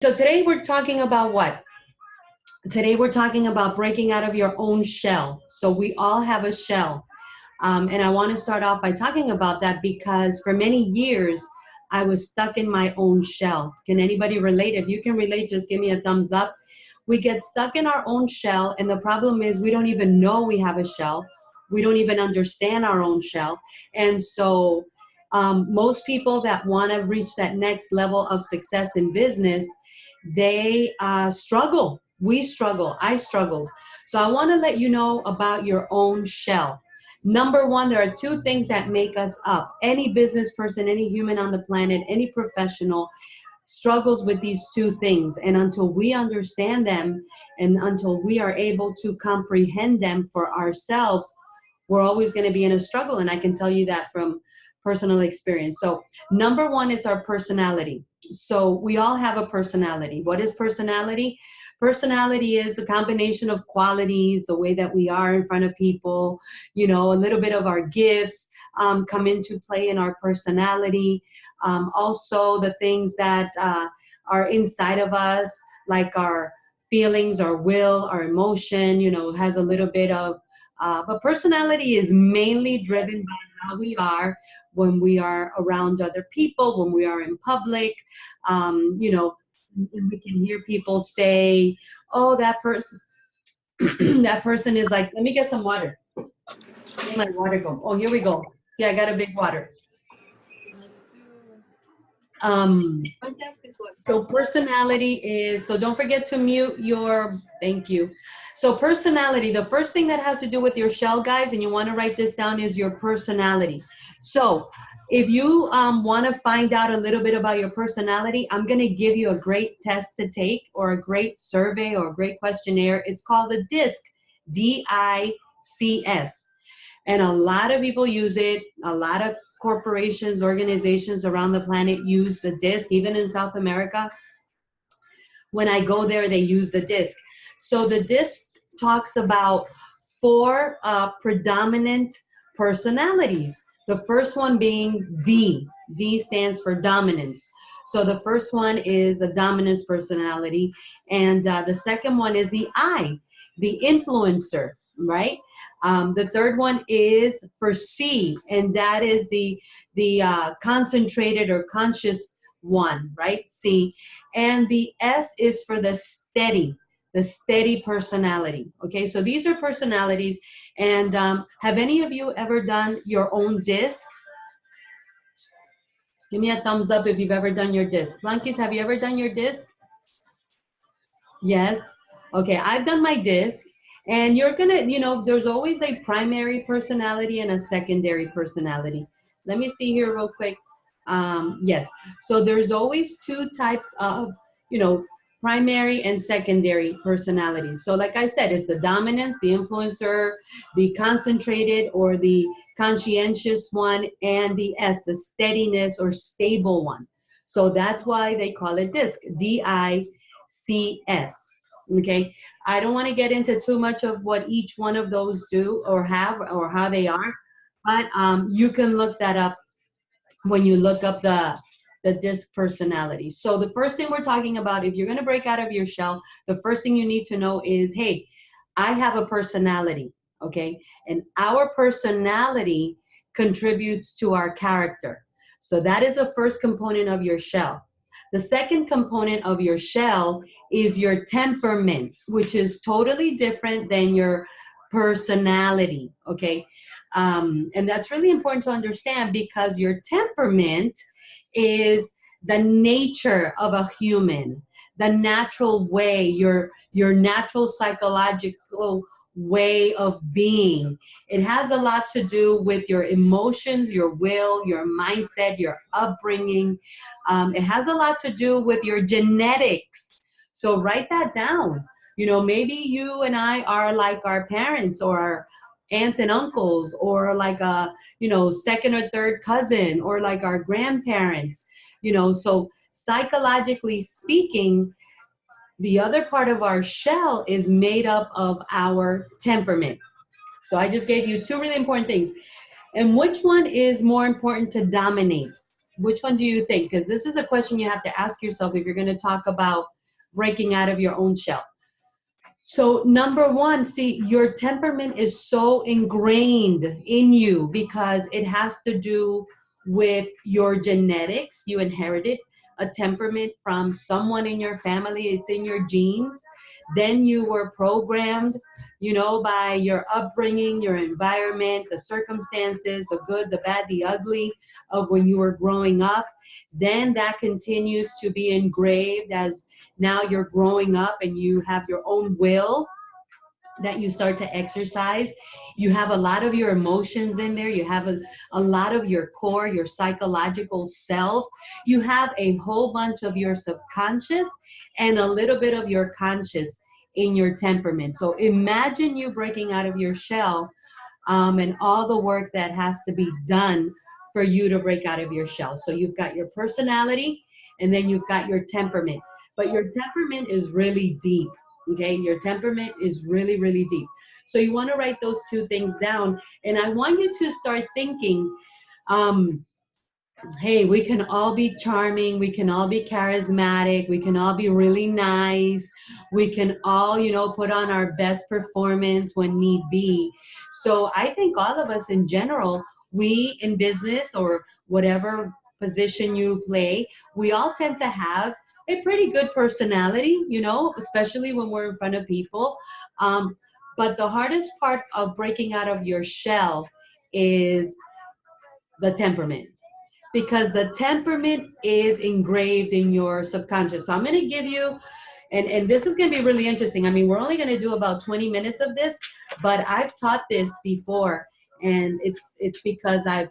So today we're talking about what? Today we're talking about breaking out of your own shell. So we all have a shell. And I want to start off by talking about that because for many years, I was stuck in my own shell. Can anybody relate? If you can relate, just give me a thumbs up. We get stuck in our own shell, and the problem is we don't even know we have a shell. We don't even understand our own shell. And so most people that want to reach that next level of success in business, they struggle. We struggle. I struggled. So I want to let you know about your own shell. Number one, there are two things that make us up. Any business person, any human on the planet, any professional struggles with these two things. And until we understand them and until we are able to comprehend them for ourselves, we're always going to be in a struggle. And I can tell you that from personal experience. So number one, it's our personality. So we all have a personality. What is personality? Personality is a combination of qualities, the way that we are in front of people, a little bit of our gifts come into play in our personality. Also the things that are inside of us, like our feelings, our will, our emotion, has a little bit of, but personality is mainly driven by how we are when we are around other people, when we are in public. We can hear people say, oh, that person, that person is like, let me get some water. Where'd my water go? Oh, here we go. See, I got a big water. So personality is, so don't forget to mute your, thank you. So personality, the first thing that has to do with your shell, guys, and you want to write this down, is your personality. So if you want to find out a little bit about your personality, I'm going to give you a great test to take, or a great survey, or a great questionnaire. It's called the DISC, DICS. And a lot of people use it. A lot of corporations, organizations around the planet use the DISC, even in South America. When I go there, they use the DISC. So the DISC talks about four predominant personalities. The first one being D. D stands for dominance. So the first one is a dominance personality. And the second one is the I, the influencer, right? The third one is for C, and that is the concentrated or conscious one, right? C. And the S is for the steady personality. Okay, so these are personalities. And have any of you ever done your own DISC? Give me a thumbs up if you've ever done your DISC. Blanquis, have you ever done your DISC? Yes. Okay, I've done my DISC. And you're gonna, there's always a primary personality and a secondary personality. Let me see here real quick. Yes, so there's always two types of, primary and secondary personalities. So like I said, it's the dominance, the influencer, the concentrated or the conscientious one, and the S, the steadiness or stable one. So that's why they call it DISC, DICS. Okay, I don't want to get into too much of what each one of those do or have or how they are, but you can look that up when you look up the DISC personality. So the first thing we're talking about, if you're going to break out of your shell, the first thing you need to know is, hey, I have a personality, okay? And our personality contributes to our character. So that is the first component of your shell. The second component of your shell is your temperament, which is totally different than your personality, okay? And that's really important to understand, because your temperament is the nature of a human, the natural way, your natural psychological way of being. It has a lot to do with your emotions, your will, your mindset, your upbringing. It has a lot to do with your genetics. So write that down. Maybe you and I are like our parents or our aunts and uncles, or like a, second or third cousin, or like our grandparents, so psychologically speaking, the other part of our shell is made up of our temperament. So I just gave you two really important things. And which one is more important to dominate? Which one do you think? Because this is a question you have to ask yourself if you're going to talk about breaking out of your own shell. So number one, see, your temperament is so ingrained in you because it has to do with your genetics. You inherited a temperament from someone in your family. It's in your genes. Then you were programmed, by your upbringing, your environment, the circumstances, the good, the bad, the ugly of when you were growing up. Then that continues to be engraved as now you're growing up and you have your own will that you start to exercise. You have a lot of your emotions in there. You have a lot of your core, your psychological self. You have a whole bunch of your subconscious and a little bit of your conscious in your temperament. So imagine you breaking out of your shell, and all the work that has to be done for you to break out of your shell. So you've got your personality and then you've got your temperament. But your temperament is really deep, okay? Your temperament is really, really deep. So you want to write those two things down. And I want you to start thinking, hey, we can all be charming, we can all be charismatic, we can all be really nice, we can all, put on our best performance when need be. So I think all of us in general, we in business or whatever position you play, we all tend to have a pretty good personality, especially when we're in front of people. But the hardest part of breaking out of your shell is the temperament, because the temperament is engraved in your subconscious. So I'm going to give you, and this is going to be really interesting. I mean, we're only going to do about 20 minutes of this, but I've taught this before, and it's because I've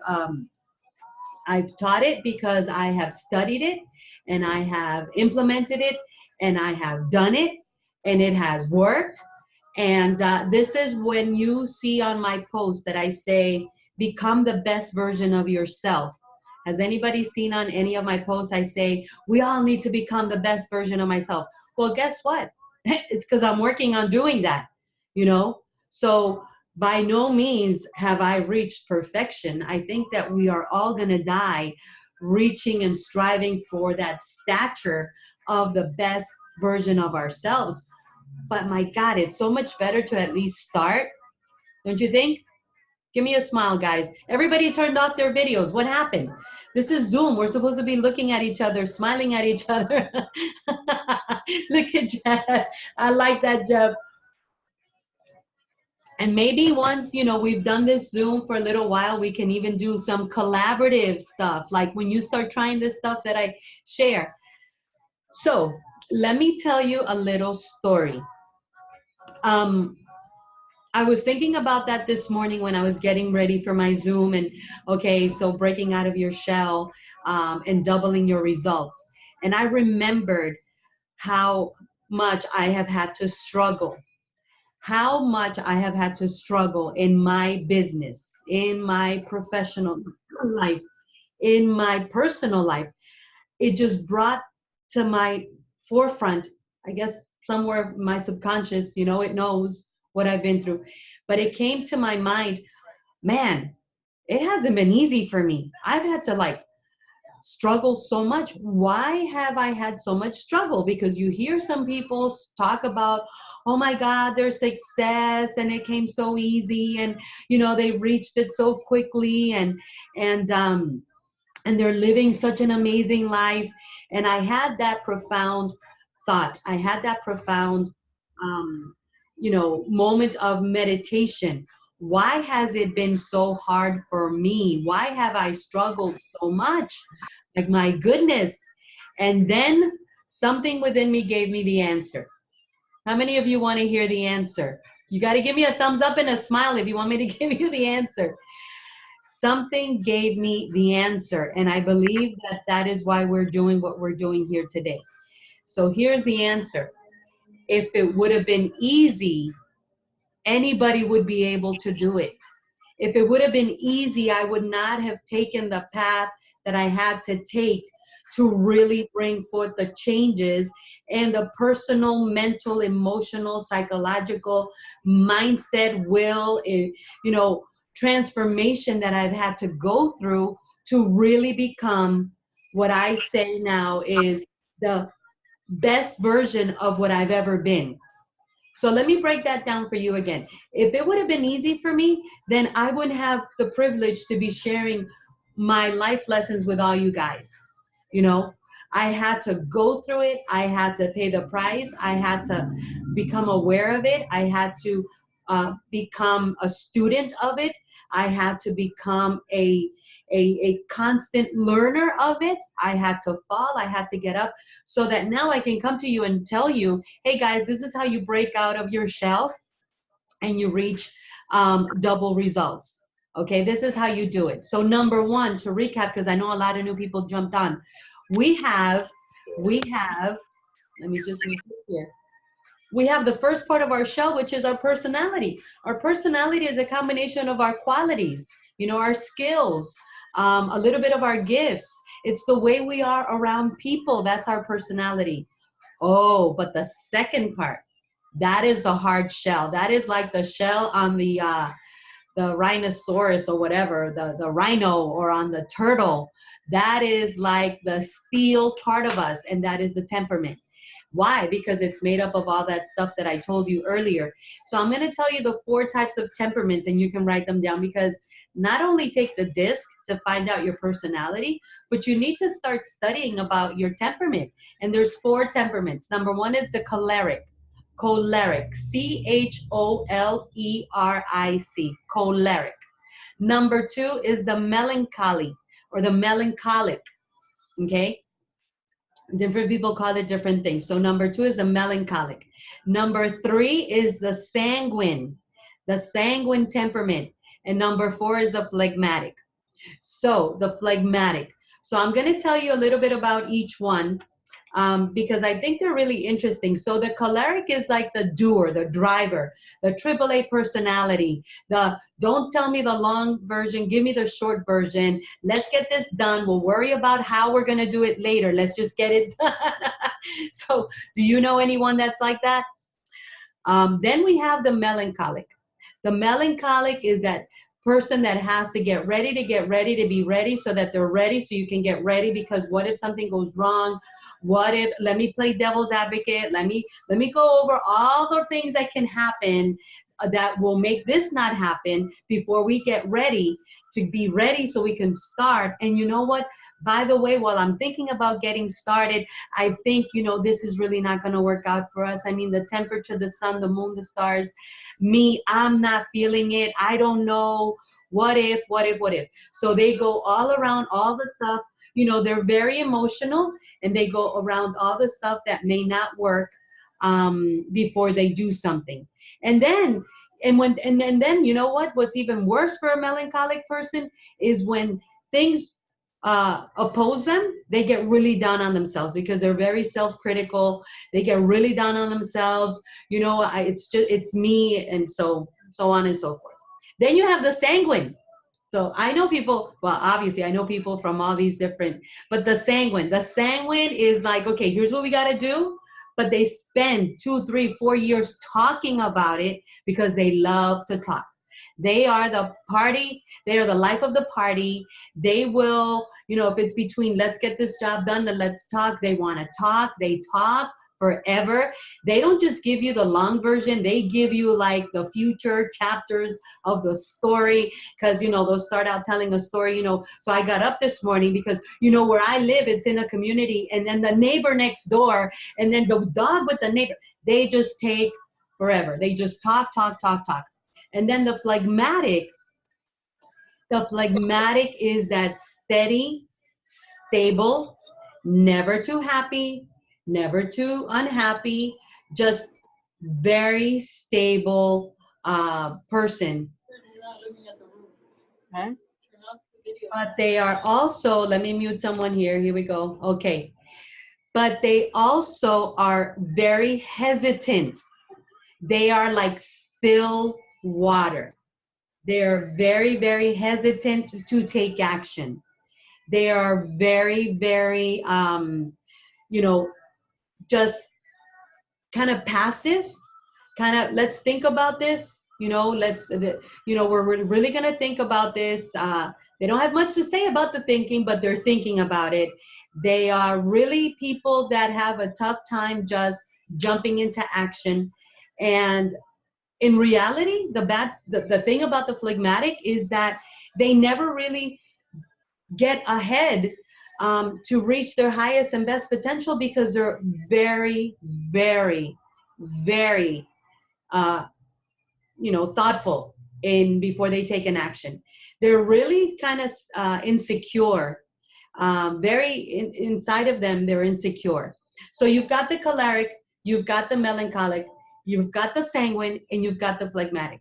taught it because I have studied it and I have implemented it and I have done it and it has worked. And this is when you see on my post that I say, become the best version of yourself. Has anybody seen on any of my posts, I say, we all need to become the best version of myself. Well, guess what? It's because I'm working on doing that, So by no means have I reached perfection. I think that we are all going to die reaching and striving for that stature of the best version of ourselves. But my God, it's so much better to at least start. Don't you think? Give me a smile, guys. Everybody turned off their videos. What happened? This is Zoom. We're supposed to be looking at each other, smiling at each other. Look at Jeff. I like that, Jeff. And maybe once, we've done this Zoom for a little while, we can even do some collaborative stuff, like when you start trying this stuff that I share. So let me tell you a little story. I was thinking about that this morning when I was getting ready for my Zoom, and okay, so breaking out of your shell and doubling your results. And I remembered how much I have had to struggle, how much I have had to struggle in my business, in my professional life, in my personal life. It just brought to my forefront, I guess somewhere my subconscious, it knows what I've been through. But it came to my mind, man, it hasn't been easy for me. I've had to struggle so much. Why have I had so much struggle? Because you hear some people talk about, oh my God, their success and it came so easy, and they reached it so quickly, and they're living such an amazing life. And I had that profound thought. I had that profound moment of meditation. Why has it been so hard for me? Why have I struggled so much? Like, my goodness. And then something within me gave me the answer. How many of you want to hear the answer? You got to give me a thumbs up and a smile if you want me to give you the answer. Something gave me the answer, and I believe that is why we're doing what we're doing here today. So here's the answer. If it would have been easy, anybody would be able to do it. If it would have been easy, I would not have taken the path that I had to take to really bring forth the changes and the personal, mental, emotional, psychological, mindset, will, transformation that I've had to go through to really become what I say now is the best version of what I've ever been. So let me break that down for you again. If it would have been easy for me, then I wouldn't have the privilege to be sharing my life lessons with all you guys. You know, I had to go through it. I had to pay the price. I had to become aware of it. I had to become a student of it. I had to become a constant learner of it. I had to fall. I had to get up so that now I can come to you and tell you, hey guys, this is how you break out of your shell and you reach double results. Okay, this is how you do it. So number one, to recap, because I know a lot of new people jumped on, we have, let me just read this here. We have the first part of our shell, which is our personality. Our personality is a combination of our qualities, our skills, a little bit of our gifts. It's the way we are around people. That's our personality. Oh, but the second part, that is the hard shell. That is like the shell on the rhinoceros or whatever, the rhino, or on the turtle. That is like the steel part of us, and that is the temperament. Why? Because it's made up of all that stuff that I told you earlier. So I'm going to tell you the 4 types of temperaments, and you can write them down, because not only take the disc to find out your personality, but you need to start studying about your temperament. And there's 4 temperaments. Number 1 is the choleric. Choleric, Choleric, choleric. Number 2 is the melancholy, or the melancholic, okay? Different people call it different things. So number 2 is the melancholic. Number 3 is the sanguine temperament. And number 4 is the phlegmatic. So the phlegmatic. So I'm going to tell you a little bit about each one, because I think they're really interesting. So the choleric is like the doer, the driver, the AAA personality, the don't tell me the long version, give me the short version. Let's get this done. We'll worry about how we're going to do it later. Let's just get it done. So do you know anyone that's like that? Then we have the melancholic. The melancholic is that person that has to get ready to be ready, so that they're ready so you can get ready, because what if something goes wrong? What if, let me play devil's advocate, let me go over all the things that can happen that will make this not happen before we get ready, to be ready so we can start. And you know what? By the way, while I'm thinking about getting started, I think, this is really not going to work out for us. I mean, the temperature, the sun, the moon, the stars, me, I'm not feeling it. I don't know. What if? So they go all around all the stuff, they're very emotional, and they go around all the stuff that may not work before they do something. And then, and then, you know what? What's even worse for a melancholic person is when things oppose them, they get really down on themselves, because they're very self-critical. They get really down on themselves. It's me, and so on and so forth. Then you have the sanguine. So I know people, well, obviously I know people from all these different, but the sanguine is like, okay, here's what we got to do. But they spend 2, 3, 4 years talking about it, because they love to talk. They are the party. They are the life of the party. They will, if it's between let's get this job done and let's talk, they want to talk. They talk forever. They don't just give you the long version. They give you like the future chapters of the story, because, they'll start out telling a story, so I got up this morning because, where I live, it's in a community, and then the neighbor next door, and then the dog with the neighbor, they just take forever. They just talk. And then the phlegmatic is that steady, stable, never too happy, never too unhappy, just very stable person. Huh? But they are also, let me mute someone here. Here we go. Okay. But they also are very hesitant. They are like still water. They're very, very hesitant to take action. They are very, very, just kind of passive, let's think about this, we're really going to think about this. They don't have much to say about the thinking, but they're thinking about it. They are really people that have a tough time just jumping into action. And in reality, the thing about the phlegmatic is that they never really get ahead to reach their highest and best potential because they're very, very, very, uh, thoughtful in before they take an action. They're really kind of insecure. Inside of them, they're insecure. So you've got the choleric, you've got the melancholic, you've got the sanguine, and you've got the phlegmatic.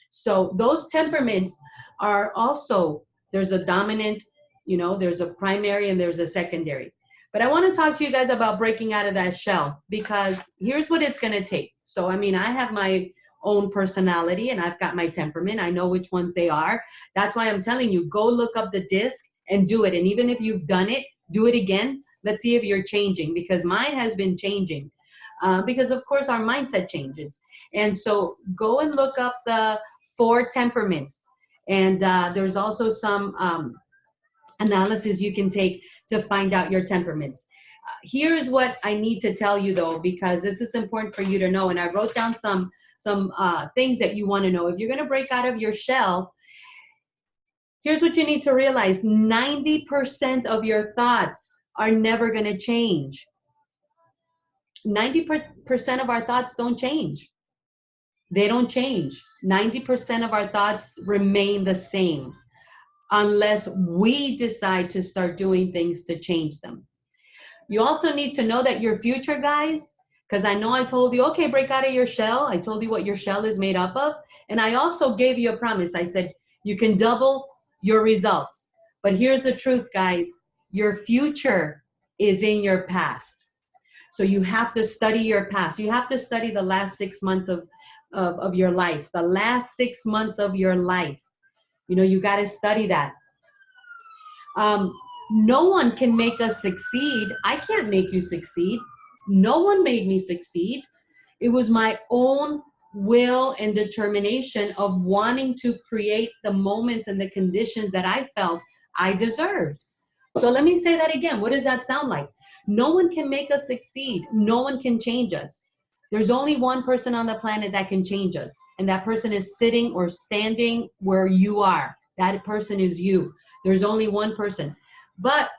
So those temperaments are also, there's a dominant, there's a primary and there's a secondary. But I want to talk to you guys about breaking out of that shell, because here's what it's going to take. So, I have my own personality and I've got my temperament. I know which ones they are. That's why I'm telling you, go look up the disc and do it. And even if you've done it, do it again. Let's see if you're changing, because mine has been changing. Because of course our mindset changes. And so go and look up the 4 temperaments. And there's also some analysis you can take to find out your temperaments. Here's what I need to tell you though, because this is important for you to know. And I wrote down some things that you want to know. If you're going to break out of your shell, here's what you need to realize. 90% of your thoughts are never going to change. 90% of our thoughts don't change. They don't change. 90% of our thoughts remain the same unless we decide to start doing things to change them. You also need to know that your future, guys, because I know I told you, okay, break out of your shell. I told you what your shell is made up of. And I also gave you a promise. I said, you can double your results. But here's the truth, guys. Your future is in your past. So you have to study your past. You have to study the last 6 months of your life. The last 6 months of your life. You got to study that. No one can make us succeed. I can't make you succeed. No one made me succeed. It was my own will and determination of wanting to create the moments and the conditions that I felt I deserved. So let me say that again. What does that sound like? No one can make us succeed. No one can change us. There's only one person on the planet that can change us. And that person is sitting or standing where you are. That person is you. There's only one person. But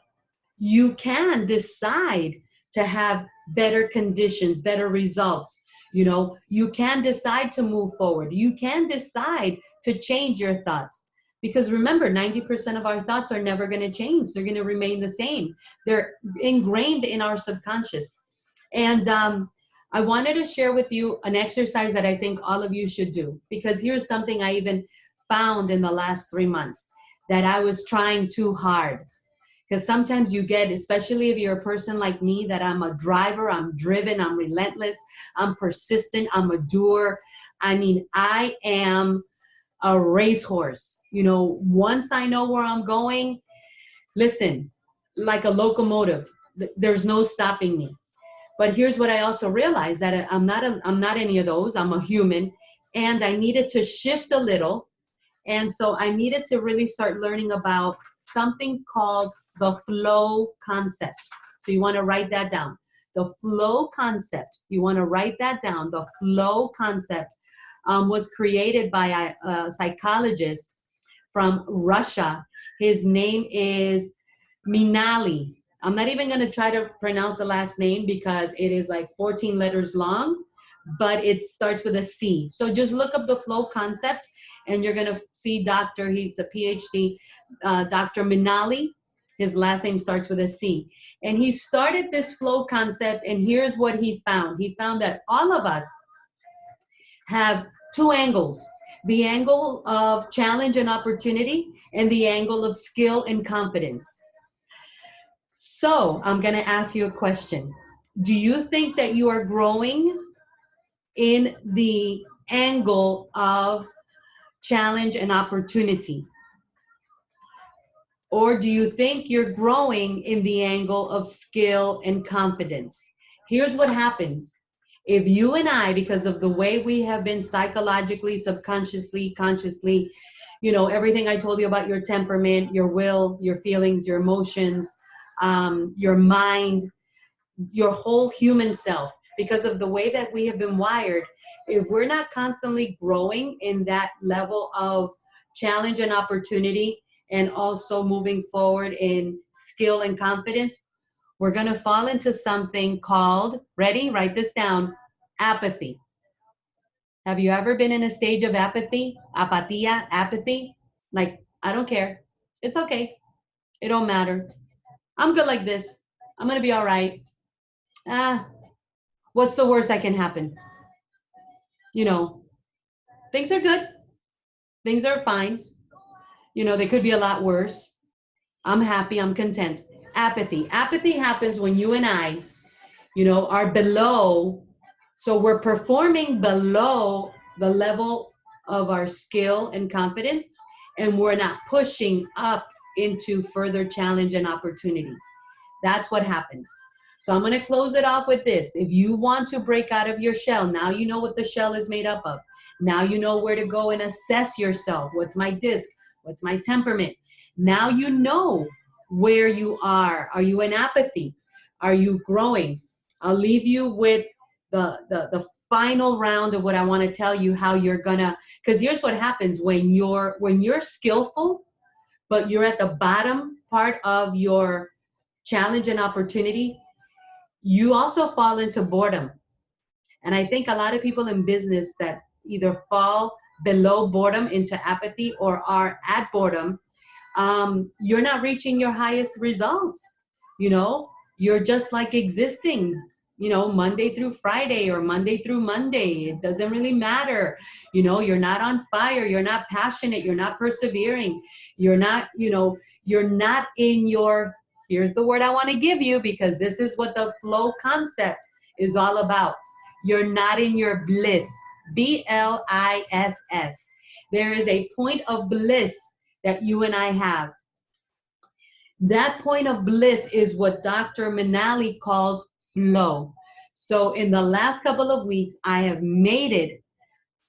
you can decide to have better conditions, better results. You can decide to move forward. You can decide to change your thoughts. Because remember, 90% of our thoughts are never going to change. They're going to remain the same. They're ingrained in our subconscious. And I wanted to share with you an exercise that I think all of you should do. Because here's something I even found in the last 3 months, that I was trying too hard. Because sometimes you get, especially if you're a person like me, that I'm a driver, I'm driven, I'm relentless, I'm persistent, I'm a doer. I am a racehorse. Once I know where I'm going, listen, like a locomotive, there's no stopping me. But here's what I also realized, that I'm not any of those. I'm a human, and I needed to shift a little. And so I needed to really start learning about something called the flow concept. So you want to write that down. The flow concept, you want to write that down. The flow concept was created by a psychologist from Russia. His name is Minali. I'm not even going to try to pronounce the last name because it is like 14 letters long, but it starts with a C. So just look up the flow concept and you're going to see he's a PhD, Dr. Minali. His last name starts with a C. And he started this flow concept, and here's what he found. He found that all of us have 2 angles: the angle of challenge and opportunity and the angle of skill and confidence. So I'm going to ask you a question. Do you think that you are growing in the angle of challenge and opportunity? Or do you think you're growing in the angle of skill and confidence? Here's what happens. If you and I, because of the way we have been psychologically, subconsciously, consciously, everything I told you about your temperament, your will, your feelings, your emotions, your mind, your whole human self. Because of the way that we have been wired, if we're not constantly growing in that level of challenge and opportunity, and also moving forward in skill and confidence, we're going to fall into something called, ready? Write this down, apathy. Have you ever been in a stage of apathy? Apatía, apathy? Like, I don't care. It's okay. It don't matter. I'm good like this. I'm going to be all right. Ah, what's the worst that can happen? You know, things are good. Things are fine. You know, they could be a lot worse. I'm happy. I'm content. Apathy. Apathy happens when you and I, are below. So we're performing below the level of our skill and confidence, and we're not pushing up into further challenge and opportunity. That's what happens. So I'm going to close it off with this. If you want to break out of your shell, now you know what the shell is made up of. Now you know where to go and assess yourself. What's my disc? What's my temperament? Now you know where you are. Are you in apathy? Are you growing? I'll leave you with the final round of what I want to tell you, how you're gonna, because here's what happens when you're skillful, but you're at the bottom part of your challenge and opportunity, you also fall into boredom. And I think a lot of people in business that either fall below boredom into apathy or are at boredom, you're not reaching your highest results. You're just like existing, Monday through Friday or Monday through Monday. It doesn't really matter. You're not on fire. You're not passionate. You're not persevering. You're not in your, here's the word I want to give you, because this is what the flow concept is all about. You're not in your bliss. BLISS. There is a point of bliss that you and I have. That point of bliss is what Dr. Manali calls flow. So in the last couple of weeks, I have made it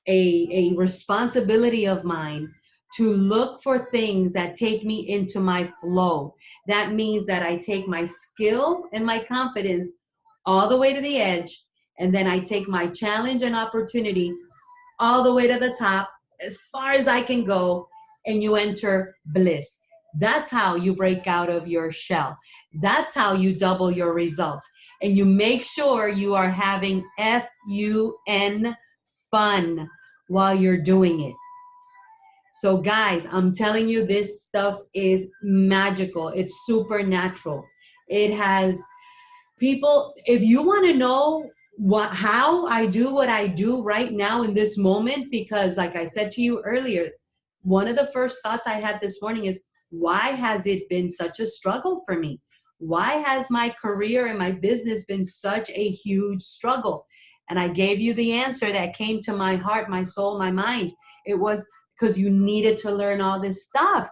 a responsibility of mine to look for things that take me into my flow. That means that I take my skill and my confidence all the way to the edge, and then I take my challenge and opportunity all the way to the top, as far as I can go, and you enter bliss. That's how you break out of your shell. That's how you double your results. And you make sure you are having FUN, fun, while you're doing it. So guys, I'm telling you, this stuff is magical. It's supernatural. It has people, if you want to know how I do what I do right now in this moment, because like I said to you earlier, one of the first thoughts I had this morning is, why has it been such a struggle for me? Why has my career and my business been such a huge struggle? And I gave you the answer that came to my heart, my soul, my mind. It was because you needed to learn all this stuff.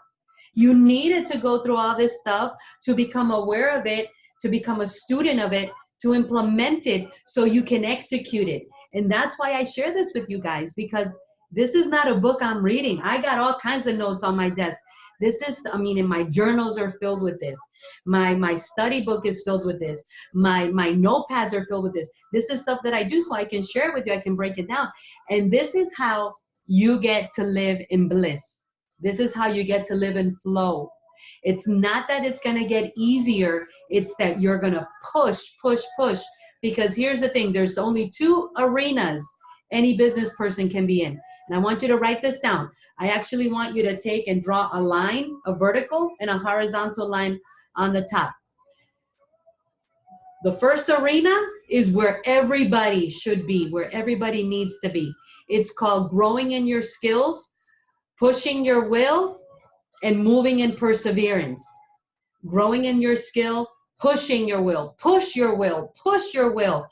You needed to go through all this stuff to become aware of it, to become a student of it, to implement it so you can execute it. And that's why I share this with you guys, because this is not a book I'm reading. I got all kinds of notes on my desk. And my journals are filled with this. My study book is filled with this. My notepads are filled with this. This is stuff that I do so I can share it with you. I can break it down. And this is how you get to live in bliss. This is how you get to live in flow. It's not that it's going to get easier. It's that you're going to push. Because here's the thing. There's only 2 arenas any business person can be in. And I want you to write this down. I actually want you to take and draw a line, a vertical and a horizontal line on the top. The first arena is where everybody should be, where everybody needs to be. It's called growing in your skills, pushing your will, and moving in perseverance. Growing in your skill, pushing your will, push your will,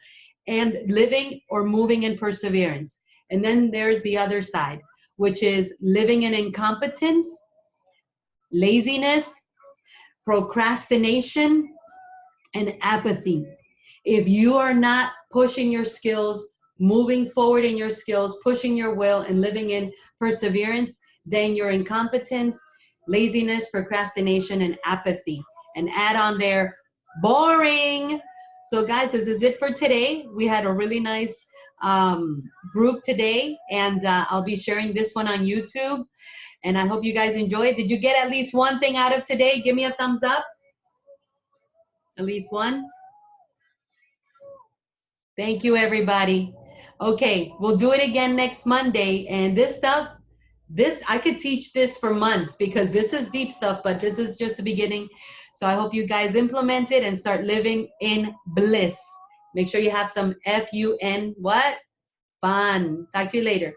and living or moving in perseverance. And then there's the other side, which is living in incompetence, laziness, procrastination, and apathy. If you are not pushing your skills, moving forward in your skills, pushing your will, and living in perseverance, then you're incompetence, laziness, procrastination, and apathy. and add on there boring. So guys, this is it for today. We had a really nice group today, and I'll be sharing this one on YouTube, and I hope you guys enjoy it. Did you get at least one thing out of today? Give me a thumbs up. At least one. Thank you, everybody. Okay, we'll do it again next Monday. And this stuff, I could teach this for months because this is deep stuff, but this is just the beginning. So I hope you guys implement it and start living in bliss. Make sure you have some FUN, what? Fun. Talk to you later.